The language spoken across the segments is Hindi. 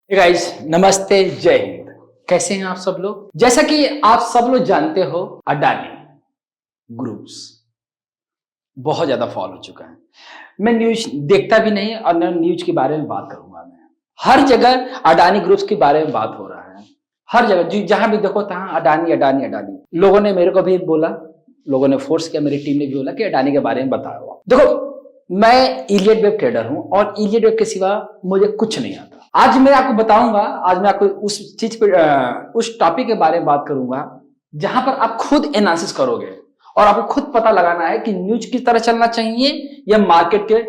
गाइस नमस्ते, जय हिंद। कैसे हैं आप सब लोग? जैसा कि आप सब लोग जानते हो, अडानी ग्रुप्स बहुत ज्यादा फॉल हो चुका है। मैं न्यूज देखता भी नहीं और न न्यूज के बारे में बात करूंगा। मैं हर जगह अडानी ग्रुप्स के बारे में बात हो रहा है। हर जगह जहां भी देखो तहां अडानी अडानी अडानी। लोगों ने मेरे को भी बोला, लोगों ने फोर्स किया, मेरी टीम ने भी बोला कि अडानी के बारे में बताओ। देखो, मैं इलियट वेब ट्रेडर हूं और इलियट वेब के सिवा मुझे कुछ नहीं आता। आज मैं आपको बताऊंगा, आज मैं आपको उस चीज पे उस टॉपिक के बारे में बात करूंगा जहां पर आप खुद एनालिसिस करोगे और आपको खुद पता लगाना है कि न्यूज की तरह चलना चाहिए या मार्केट के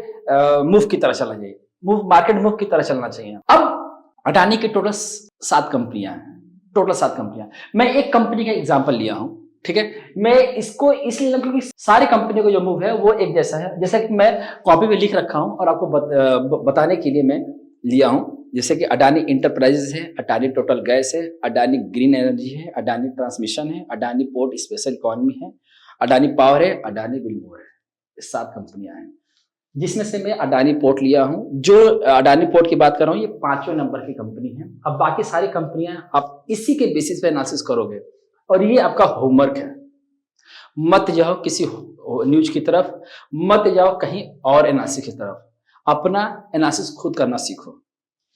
मूव की तरह चलना चाहिए, मार्केट मूव की तरह चलना चाहिए। अब अडानी के टोटल 7 कंपनियां हैं, टोटल 7 कंपनियां। मैं एक कंपनी का एग्जांपल लिया हूं, ठीक है। मैं इसको इसलिए लिया क्योंकि सारी कंपनियों का जो मूव है वो एक जैसा है। जैसा कि मैं कॉपी में लिख रखा हूं और आपको बताने के लिए मैं लिया हूं। जैसे कि अडानी इंटरप्राइजेस है, अडानी टोटल गैस है, अडानी ग्रीन एनर्जी है, अडानी ट्रांसमिशन है, अडानी पोर्ट स्पेशल इकोनॉमी है, अडानी पावर है, अडानी विलमोर है। ये 7 कंपनियां हैं जिसमें से मैं अडानी पोर्ट लिया हूं। जो अडानी पोर्ट की बात कर रहा हूं, ये 5वें नंबर की कंपनी है। अब बाकी सारी कंपनियां आप इसी के बेसिस पे एनालिसिस करोगे और ये आपका होमवर्क है। मत जाओ किसी न्यूज की तरफ, मत जाओ कहीं और एनालिसिस की तरफ। अपना एनालिसिस खुद करना सीखो,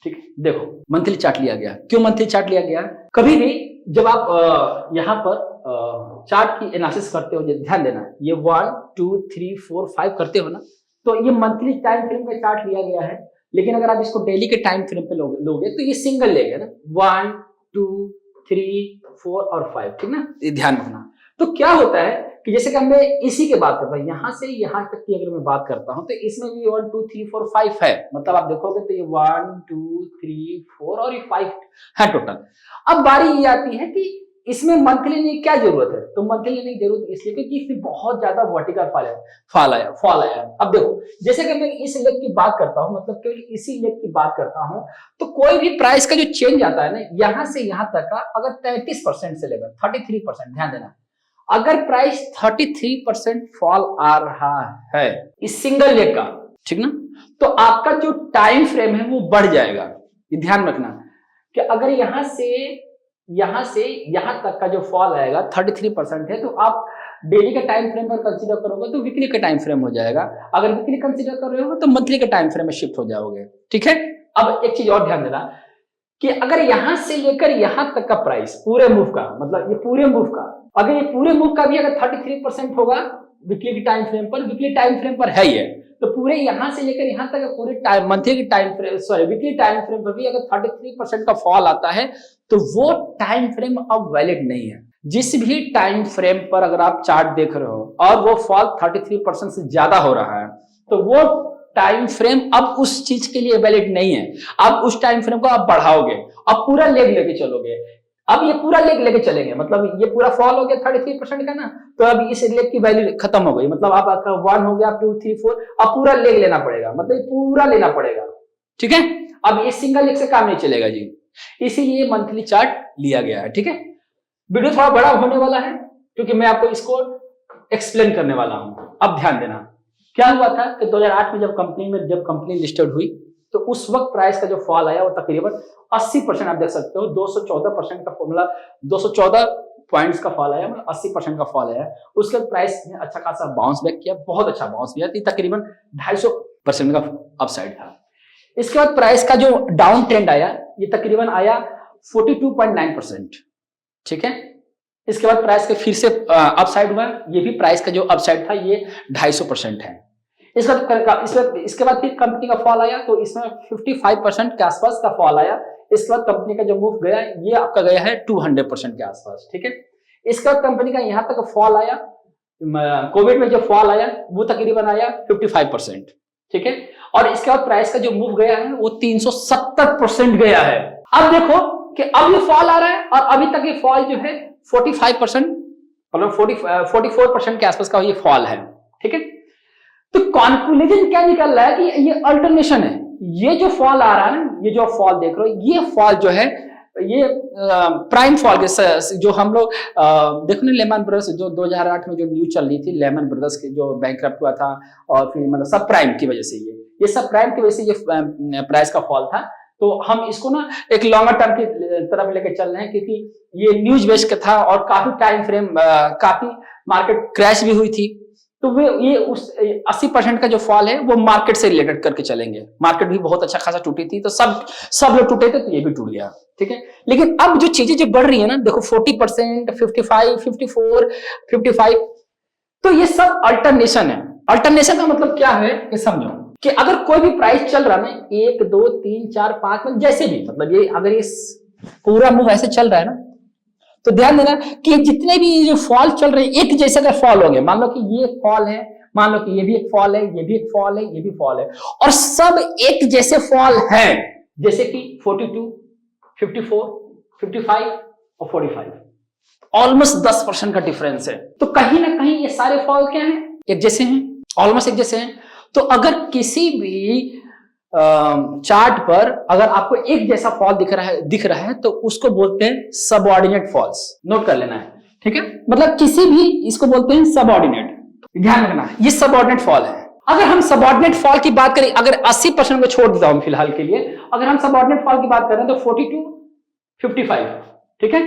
ठीक है। देखो, मंथली चार्ट लिया गया। क्यों मंथली चार्ट लिया गया? कभी भी जब आप यहाँ पर चार्ट की एनालिसिस करते हो, ध्यान देना, ये 1 2 3 4 5 करते हो ना, तो ये मंथली टाइम फ्रेम का चार्ट लिया गया है। लेकिन अगर आप इसको डेली के टाइम फ्रेम पे लोगे तो ये सिंगल लेगा ना, 1 2 3 4 और 5, ठीक ना। ये ध्यान रखना। तो क्या होता है कि जैसे कि हमने इसी के बात करता है, यहां से यहां तक की अगर मैं बात करता हूं तो इसमें भी 1 2 3 4 5 है। मतलब आप देखोगे तो ये 1 2 3 4 और ये 5 है टोटल। अब बारी ये आती है कि इसमें मंथली लेने की क्या जरूरत है? तो मंथली लेने की जरूरत इसलिए क्योंकि इसमें बहुत ज्यादा वर्टिकल फॉल आया। अब देखो, जैसे कि मैं इस लेग की बात करता हूं, मतलब केवल इसी लेग की बात करता हूं, तो कोई भी प्राइस का जो चेंज आता है ना, यहां से यहां तक का अगर 33% से लेकर 33%, ध्यान देना, अगर प्राइस 33% फॉल आ रहा है इस सिंगल लेग का, ठीक ना, तो आपका जो टाइम फ्रेम है वो बढ़ जाएगा। ये ध्यान रखना कि अगर यहां से यहां तक का जो फॉल आएगा 33% है, तो आप डेली का टाइम फ्रेम पर कंसीडर करोगे तो वीकली का टाइम फ्रेम हो जाएगा। अगर वीकली कंसीडर कर रहे हो तो मंथली का टाइम फ्रेम में शिफ्ट हो जाओगे, ठीक है। अब एक चीज और ध्यान देना कि अगर यहां से लेकर यहां तक का प्राइस पूरे मूव का, मतलब ये पूरे मूव का, अगर ये पूरे मूव का भी अगर 33% होगा वीकली टाइम फ्रेम पर, वीकली टाइम फ्रेम पर है ये, तो पूरे यहां से लेकर यहां तक पूरे टाइम मंथली की time frame, sorry weekly time frame पर भी अगर 33% का फॉल आता है तो वो टाइम फ्रेम अब वैलिड नहीं है। जिस भी टाइम फ्रेम पर अगर आप चार्ट देख रहे हो और वो फॉल 33% से ज्यादा हो रहा है, तो वो टाइम फ्रेम अब उस चीज के लिए वैलिड नहीं है। अब उस टाइम फ्रेम को आप बढ़ाओगे, अब पूरा लेग लेके चलोगे। अब ये पूरा लेग लेके चलेंगे, मतलब ये पूरा फॉल हो गया 33% का ना, तो अब इस लेग की वैल्यू खत्म हो गई। मतलब आपका 1 हो गया, 2 3 4, अब पूरा लेग लेना पड़ेगा, मतलब पूरा लेना पड़ेगा, ठीक है। अब ये सिंगल लेग से काम नहीं चलेगा जी, इसीलिए मंथली चार्ट लिया गया है, ठीक है। वीडियो थोड़ा बड़ा होने वाला है क्योंकि मैं आपको इसको एक्सप्लेन करने वाला हूं। अब ध्यान देना, क्या हुआ था कि 2008 में जब कंपनी लिस्टेड हुई, तो उस वक्त प्राइस का जो फॉल आया वो तकरीबन 80%, आप देख सकते हो 214% का फॉर्मूला, 214 पॉइंट्स का फॉल आया, मतलब 80% का फॉल आया। उसके बाद प्राइस ने अच्छा खासा बाउंस बैक किया, बहुत अच्छा बाउंस किया, तकरीबन 250% का अपसाइड था। इसके बाद प्राइस का जो डाउन ट्रेंड आया, ये तकरीबन आया 42.9%, ठीक है। इसके बाद प्राइस के फिर से अपसाइड हुआ, ये भी प्राइस का जो अपसाइड था ये 250% है। इसके बाद फिर कंपनी का फॉल आया, तो इसमें 55% के आसपास का फॉल आया। इसके बाद कंपनी का जो मूव गया ये आपका गया है 200% के आसपास, ठीक है। इसके बाद कंपनी का यहां तक फॉल आया, कोविड में जो फॉल आया वो तकरीबन आया 55%, ठीक है। और इसके बाद प्राइस का जो मूव गया है वो 370% गया है। अब देखो कि अब ये फॉल आ रहा है और अभी तक ये फॉल जो है 45%, मतलब 44% के आसपास का ये फॉल है, ठीक है। तो कॉन्क्लूजन क्या निकल रहा है कि ये अल्टरनेशन है। ये जो फॉल आ रहा है ना, ये जो फॉल देख रहे हो, ये फॉल जो है ये प्राइम फॉल, जो हम लोग देखो ना, लेमन ब्रदर्स जो 2008 में जो न्यूज चल रही थी, लेमन ब्रदर्स के जो बैंकरप्ट हुआ था और फिर मतलब सब प्राइम की वजह से, ये सब प्राइम की वजह से ये प्राइस का फॉल था। तो हम इसको ना एक लॉन्गर टर्म की तरफ लेके चल रहे हैं, क्योंकि ये न्यूज बेस्ड का था और काफी टाइम फ्रेम, काफी मार्केट क्रैश भी हुई थी, तो वे ये उस 80% का जो फॉल है वो मार्केट से रिलेटेड करके चलेंगे। मार्केट भी बहुत अच्छा खासा टूटी थी, तो सब लोग टूटे थे, तो ये भी टूट गया, ठीक है। लेकिन अब जो चीजें जो बढ़ रही है ना, देखो 40%, 55, 54, 55, तो ये सब अल्टरनेशन है। अल्टरनेशन का मतलब क्या है कि समझो कि अगर कोई भी प्राइस चल रहा है ना 1, 2, 3, 4, 5 में जैसे भी, मतलब ये अगर ये पूरा मूव ऐसे चल रहा है ना, तो ध्यान देना कि जितने भी जो फॉल चल रहे हैं एक जैसे का फॉल हो गए। मान लो कि ये फॉल है, मान लो कि ये भी एक फॉल है, ये भी एक फॉल है, ये भी फॉल है, और सब एक जैसे फॉल है, जैसे कि 42, 54, 55 और 45, ऑलमोस्ट 10% का डिफरेंस है। तो कहीं ना कहीं ये सारे फॉल क्या हैं, एक जैसे हैं, ऑलमोस्ट एक जैसे हैं। तो अगर किसी भी चार्ट पर अगर आपको एक जैसा फॉल दिख रहा है तो उसको बोलते हैं सबऑर्डिनेट फॉल्स। नोट कर लेना है, ठीक है। मतलब किसी भी, इसको बोलते हैं सबऑर्डिनेट, ध्यान रखना, ये सबऑर्डिनेट फॉल है। अगर हम सबऑर्डिनेट फॉल की बात करें, अगर 80% को छोड़ देता हूं फिलहाल के लिए, अगर हम सबऑर्डिनेट फॉल की बात करें तो 42, 55, ठीक है,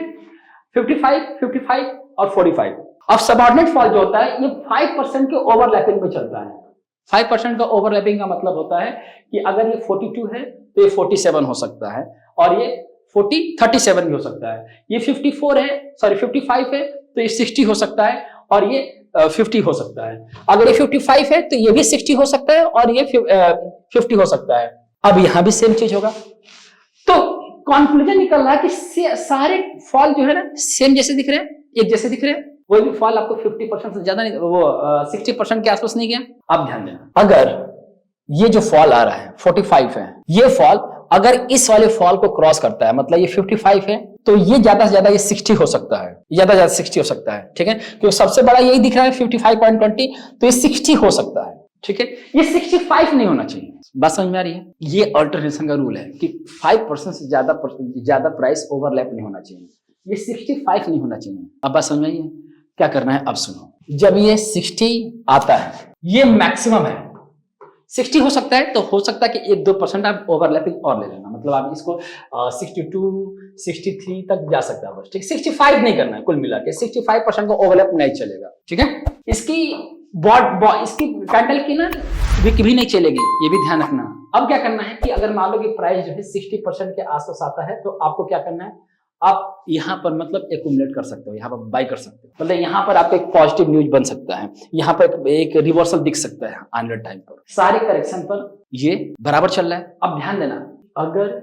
55, 55 और 45। अब सबऑर्डिनेट फॉल जो होता है ये 5% के ओवरलैपिंग में चलता है। 5% का ओवरलैपिंग का मतलब होता है कि अगर ये 42 है तो ये 47 हो सकता है, और ये 37 भी हो सकता है। ये 54 है, सॉरी 55 है तो ये 60 हो सकता है, और ये 50 हो सकता है। अगर ये 55 है तो ये भी 60 हो सकता है, और ये 50 हो सकता है। अब यहां भी सेम चीज होगा। तो कंक्लूजन निकल रहा है कि सारे फॉल जो है ना सेम जैसे दिख रहे हैं, एक जैसे दिख रहे हैं। कोई भी फॉल आपको 50% से ज्यादा नहीं, वो 60% के आसपास नहीं गया। अब ध्यान देना, अगर ये जो फॉल आ रहा है 45 है, ये फॉल अगर इस वाले फॉल को क्रॉस करता है, मतलब ये 55 है, तो ये ज्यादा से ज्यादा ये 60 हो सकता है, ज्यादा से ज्यादा 60 हो सकता है, ठीक है, क्योंकि सबसे बड़ा यही दिख रहा है 55.20, तो ये 60 हो सकता है, ठीक है। ये 65 नहीं होना चाहिए। बात समझ में आ रही है? ये अल्टरनेशन का रूल है कि 5% से ज्यादा प्राइस ओवरलैप नहीं होना चाहिए, ये 65 नहीं होना चाहिए। अब बात समझ में आई है? क्या करना है अब सुनो, जब ये 60 आता है, ये मैक्सिमम है, 60 हो सकता है, तो हो सकता है कि 1-2% आप ओवरलैपिंग और ले लेना, मतलब आप इसको 62, 63 तक जा सकता है बस, ठीक। 65 नहीं करना है, कुल मिला के 65% का ओवरलैप नहीं चलेगा, ठीक है। इसकी इसकी कैंडल की ना विक भी नहीं चलेगी, ये भी ध्यान रखना। अब क्या करना है कि अगर मान लो कि प्राइस जो है 60% के आसपास आता है, तो आपको क्या करना है, आप यहां पर मतलब एक्यूमुलेट कर सकते हो, यहां पर बाय कर सकते हो, मतलब यहां पर आपको एक पॉजिटिव न्यूज बन सकता है, यहां पर एक रिवर्सल दिख सकता है आने वाले टाइम पर। सारे करेक्शन पर ये बराबर चल रहा है। अब ध्यान देना, अगर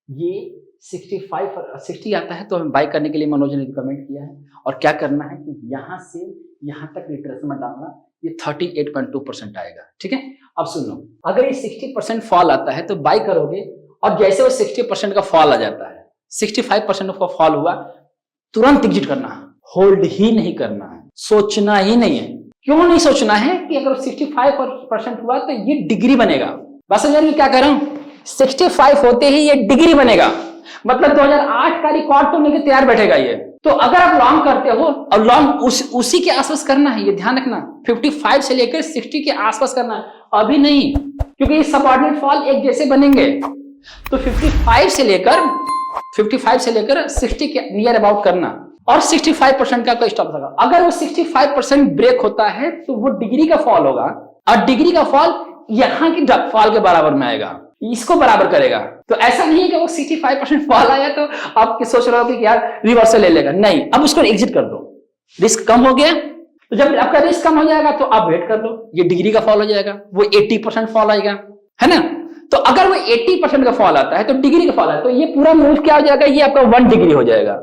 ये 60 आता है तो हमें बाय करने के लिए मनोज ने रिकमेंड किया है, और क्या करना है कि यहां से यहां तक रिट्रेसमेंट डालना, ये 38.2% आएगा, ठीक है। अब सुन लो, अगर ये 60% फॉल आता है तो बाय करोगे, और जैसे वो 60% का फॉल आ जाता है, 65% का फॉल हुआ, तुरंत एग्जिट करना, होल्ड ही नहीं करना है, सोचना ही नहीं है। क्यों नहीं सोचना है कि अगर 65% हुआ तो ये डिग्री बनेगा। बस यार क्या कर रहा हूं, 65 होते ही ये डिग्री बनेगा, मतलब 2008 का रिकॉर्ड तो लेके तैयार बैठेगा ये। तो अगर आप लॉन्ग करते हो, और लॉन्ग उसी के आसपास करना है, ये ध्यान रखना, 55 से लेकर 60 के आसपास करना है, अभी नहीं, क्योंकि ये सबऑर्डिनेट फॉल एक जैसे बनेंगे। तो 55 से लेकर 60 के नियर अबाउट करना, और 65% का कोई स्टॉप लगा। अगर वो 65% ब्रेक होता है तो वो डिग्री का फॉल होगा, और डिग्री का फॉल यहां की फॉल के बराबर में आएगा, इसको बराबर करेगा। तो ऐसा नहीं है कि वो 65% फॉल आया तो आप सोच रहे हो कि यार रिवर्सल ले लेगा, नहीं, अब उसको एग्जिट कर दो, रिस्क कम हो गया। तो जब आपका रिस्क कम हो जाएगा तो आप वेट कर लो, ये डिग्री का फॉल हो जाएगा, वो 80% फॉल आएगा, है ना। तो अगर वो 80% का फॉल आता है तो डिग्री का फॉल है, तो ये पूरा मूव क्या हो जाएगा, ये आपका 1 डिग्री हो जाएगा,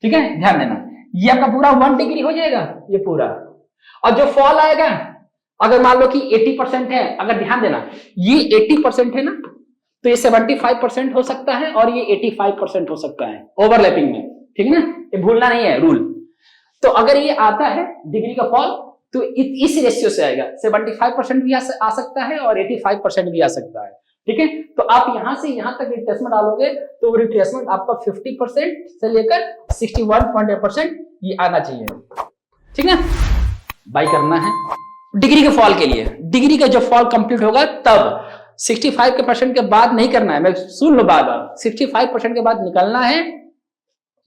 ठीक है, ध्यान देना, ये आपका पूरा 1 डिग्री हो जाएगा ये पूरा। और जो फॉल आएगा, अगर मान लो कि 80% है, अगर ध्यान देना ये 80% है ना, तो ये 75% हो सकता है, और ये 85% हो सकता है ओवरलैपिंग में, ठीक है ना, ये भूलना नहीं है रूल। तो अगर ये आता है डिग्री का फॉल, तो इस रेशियो से आएगा, 75% भी आ सकता है और 85% भी आ सकता है, ठीक है। तो आप यहां से यहां तक रिट्रेसमेंट डालोगे तो रिट्रेसमेंट आपका 50% से लेकर 61.8% ये आना चाहिए, ठीक है। बाय करना है डिग्री के फॉल के लिए, डिग्री का जब फॉल कंप्लीट होगा तब 65% के बाद नहीं करना है, मैं सुन लो बार बार, 65% के बाद निकलना है,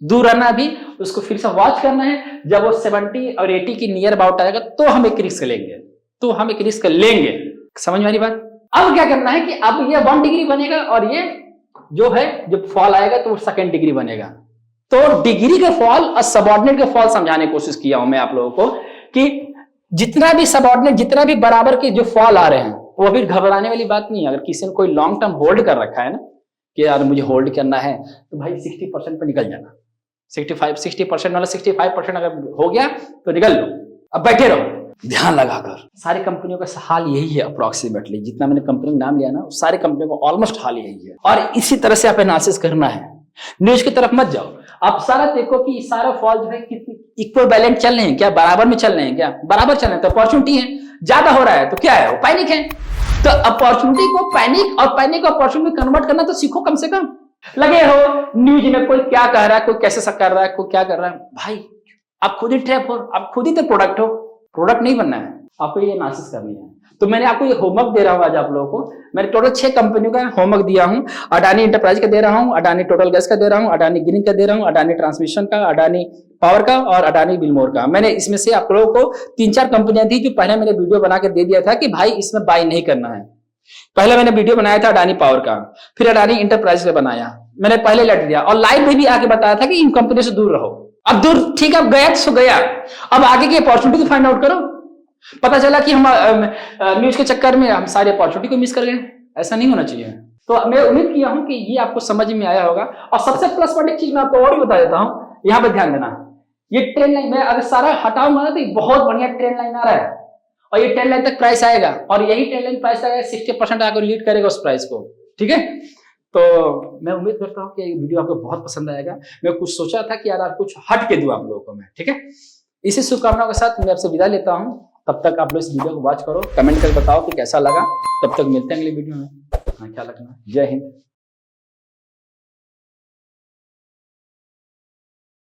दूर रहना भी, उसको फिर से वॉच करना है। जब वो 70 और 80 की नियर अबाउट आएगा तो हम एक रिस्क लेंगे, तो हम एक रिस्क लेंगे। समझ में आ रही बात? अब क्या करना है कि अब ये 1 डिग्री बनेगा और ये जो है जब फॉल आएगा तो वो 2nd डिग्री बनेगा। तो डिग्री के फॉल और सबऑर्डिनेट के फॉल समझाने की कोशिश किया हूं मैं आप लोगों को कि जितना भी सबऑर्डिनेट, जितना भी बराबर के जो फॉल आ रहे हैं वो भी घबराने वाली बात नहीं है। अगर किसी ने कोई लॉन्ग टर्म होल्ड कर रखा है ना कि यार मुझे होल्ड करना है, तो भाई 60% पे निकल जाना। 60% वाला 65% अगर हो गया तो निकल लो, अब बैठे रहो ध्यान लगाकर। सारी कंपनियों का हाल यही है अप्रोक्सीमेटली, जितना मैंने कंपनी का नाम लिया ना, सारी कंपनियों का ऑलमोस्ट हाल यही है। और इसी तरह से आप एनालिसिस करना है, न्यूज की तरफ मत जाओ। आप सारा देखो कि सारा फॉल जो है इक्वल बैलेंस चल रहे हैं क्या, बराबर में चल रहे हैं क्या, बराबर चल रहे हैं तो अपॉर्चुनिटी है। ज्यादा हो रहा है तो क्या है, वो पैनिक है। तो अपॉर्चुनिटी को पैनिक और पैनिक को अपॉर्चुनिटी में कन्वर्ट करना तो सीखो कम से कम। लगे हो न्यूज में कोई क्या कह रहा है, कोई कैसे कर रहा है, कोई क्या कर रहा है, भाई आप खुद ही ट्रैप हो, आप खुद ही तो प्रोडक्ट हो, प्रोडक्ट नहीं बनना है, आपको ये एनालिसिस करनी है। तो मैंने आपको ये होमवर्क दे रहा हूं आज आप लोगों को। मैंने टोटल 6 कंपनियों का होमवर्क दिया हूं। अडानी इंटरप्राइज का दे रहा हूं, अडानी टोटल गैस का दे रहा हूं, अडानी ग्रीन का दे रहा हूं, अडानी ट्रांसमिशन का, अडानी पावर का और अडानी बिलमोर का। मैंने इसमें से आप लोगों को 3-4 कंपनियां थी जो पहले मैंने वीडियो बना के दे दिया था कि भाई इसमें बाय नहीं करना है। पहले मैंने वीडियो बनाया था अडानी पावर का, फिर अडानी इंटरप्राइज का बनाया, मैंने पहले लट दिया और लाइव में भी आके बताया था कि इन कंपनी से दूर रहो। अब दूर ठीक है, अब गया तो गया, अब आगे की अपॉर्चुनिटी को फाइंड आउट करो। पता चला कि हम न्यूज के चक्कर में हम सारी अपॉर्चुनिटी को मिस कर गए, ऐसा नहीं होना चाहिए। तो मैं उम्मीद किया हूं कि ये आपको समझ में आया होगा। और सबसे प्लस पॉइंट एक चीज मैं आपको और भी बता देता हूं, यहां पर ध्यान देना, ये ट्रेंड लाइन में अगर सारा हटाऊंगा ना तो बहुत बढ़िया ट्रेंड लाइन आ रहा है और ये ट्रेंड लाइन तक प्राइस आएगा और यही ट्रेंड लाइन प्राइस आएगा 60% आकर लीड करेगा उस प्राइस को। ठीक है, तो मैं उम्मीद करता हूं कि ये वीडियो आपको बहुत पसंद आएगा। मैं कुछ सोचा था कि यार कुछ हट के दूं आप लोगों को मैं। ठीक है, इसी शुभकामनाओं के साथ मैं आपसे विदा लेता हूं। तब तक आप लोग इस वीडियो को वॉच करो, कमेंट करके बताओ कि कैसा लगा। तब तक मिलते हैं अगली वीडियो में। हाँ, क्या लगना। जय हिंद।